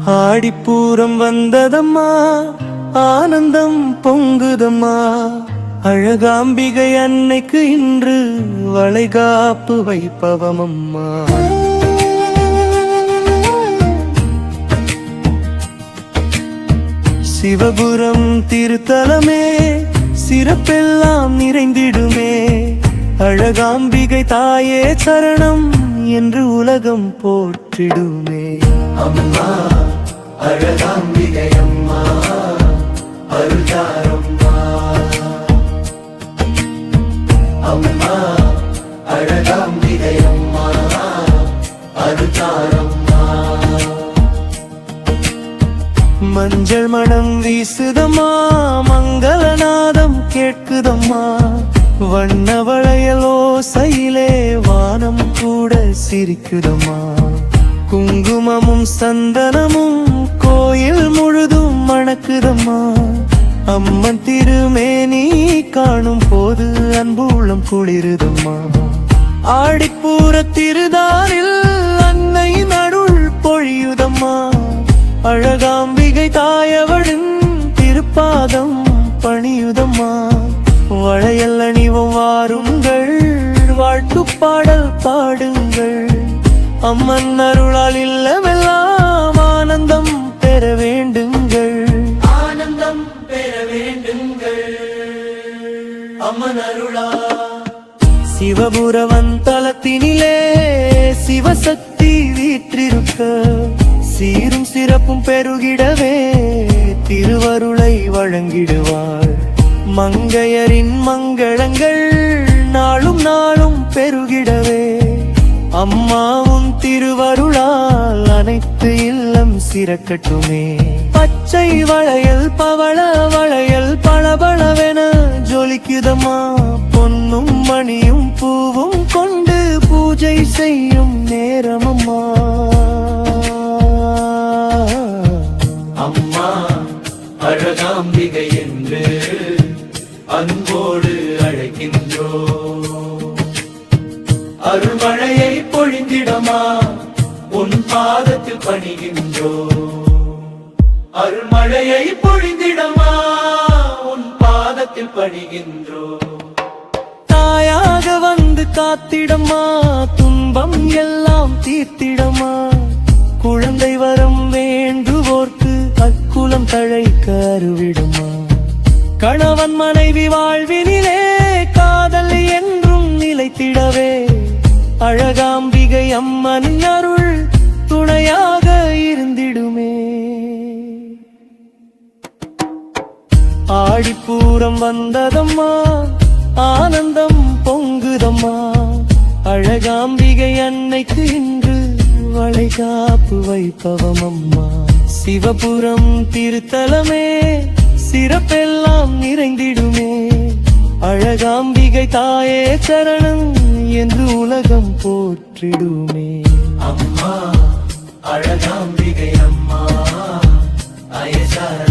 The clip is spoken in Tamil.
ஆடிப்பூரம் வந்ததம்மா, ஆனந்தம் பொங்குதம்மா. அழகாம்பிகை அன்னைக்கு இன்று வளைகாப்பு வைப்பவமம்மா. சிவபுரம் திருத்தலமே சிறப்பெல்லாம் நிறைந்திடுமே. அழகாம்பிகை தாயே சரணம் என்று உலகம் போற்றிடுமே. அம்மா அழகாம்பிகை அம்மா அருள்தாரம்மா. அம்மா அழகாம்பிகை அம்மா அருள்தாரம்மா. மஞ்சள் மணம் வீசுதம்மா, மங்களநாதம் கேட்குதம்மா. வண்ண வளையல் ஓசையிலே வானம் கூட சிரிக்குதம்மா. குங்குமமும் சந்தனமும் கோயில் முழுதும் மணக்குதம்மா. அம்மன் திருமேனி காணும் போது அன்பு உள்ளம் குளிருதம்மா. ஆடிப்பூர திருதாரில் அன்னையின் அருள் பொழியுதம்மா. அழகாம்பிகை தாயவளின் திருப்பாதம் பணியுதம்மா. வளையல் அணிவும் வாருங்கள், வாழ்த்து பாடல் பாடுங்கள். அம்மன் அருளால் இல்லமெல்லாம் ஆனந்தம் பெற வேண்டுங்கள். ஆனந்தம் பெற வேண்டுங்கள் அம்மன் அருளா. சிவபுரவன் தலத்தினிலே சிவசக்தி வீற்றிருக்க, சீரும் சிறப்பும் பெருகிடவே திருவருளை வழங்கிடுவார். மங்கையரின் மங்களங்கள் நாளும் நாளும் பெருகிடவே அம்மாவும் திருவருளால் அனைத்து இல்லம் சிறக்கட்டுமே. பச்சை வளையல் பவள வளையல் பளபளவென ஜொலிக்குதம்மா. பொன்னும் மணியும் பூவும் கொண்டு பூஜை செய்யும் நேரமம்மா. அம்மா அழகாம்பிகை என்று அன்போடு அழைக்கின்றோ. அருள்மழையை பொழிந்திடமா, உன் பாதத்தில் பணிகின்றோ. அருள்மழையை பொழிந்திடமா, உன் பாதத்தில் பணிகின்றோ. தாயாக வந்து காத்திடமா, துன்பம் எல்லாம் தீர்த்திடமா. குழந்தை வரம் வேண்டுவோர்க்கு அக்குலம் தழைக்க அருவிடுமா. கணவன் மனைவி வாழ்வினிலே காதல் என்றும் நிலைத்திடவே அழகாம்பிகை அம்மன் அருள் துணையாக இருந்திடுமே. ஆடிப்பூரம் வந்ததம்மா, ஆனந்தம் பொங்குதம்மா. அழகாம்பிகை அன்னைக்கு இன்று வளைகாப்பு வைப்பவமம்மா. சிவபுரம் திருத்தலமே சிறப்பெல்லாம் நிறைந்திடுமே. அழகாம்பிகை தாயே சரணம் என்று உலகம் போற்றிடுமே. அம்மா அழகாம்பிகை அம்மா அயசார